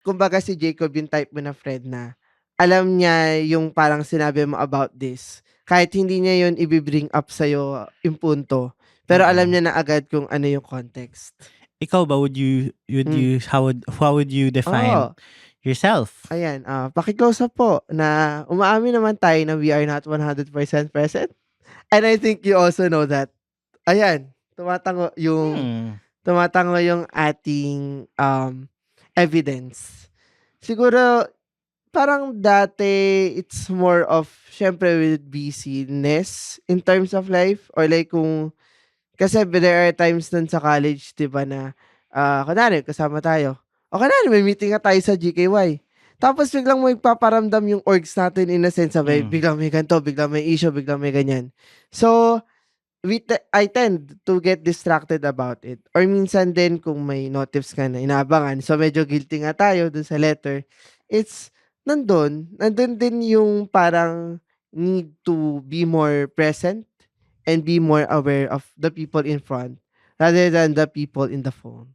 kumbaga si Jacob yung type mo na friend na alam niya yung parang sinabi mo about this, kahit hindi niya yun ibi-bring up sa'yo yung punto, pero alam Oo. niya na agad kung ano yung context. Ikaw ba, would Hmm, you how would you define oo. yourself? Ayan, paki-close up po na umaamin naman tayo na we are not 100% present, and I think you also know that. Ayan, Hmm. tumatango yung ating, evidence. Siguro parang dati it's more of siyempre with busyness in terms of life or like kung kasi there are times dun sa college 'di ba na, kunwari kasama tayo o kunwari may meeting nga tayo sa GKY, tapos biglang magpaparamdam yung orgs natin in a sense na Mm. biglang may ganito, biglang may issue, biglang may ganyan. So, I tend to get distracted about it or minsan din kung may notifs ka na inaabangan, so medyo guilty nga tayo dun sa letter, it's nandun din yung parang need to be more present and be more aware of the people in front rather than the people in the phone.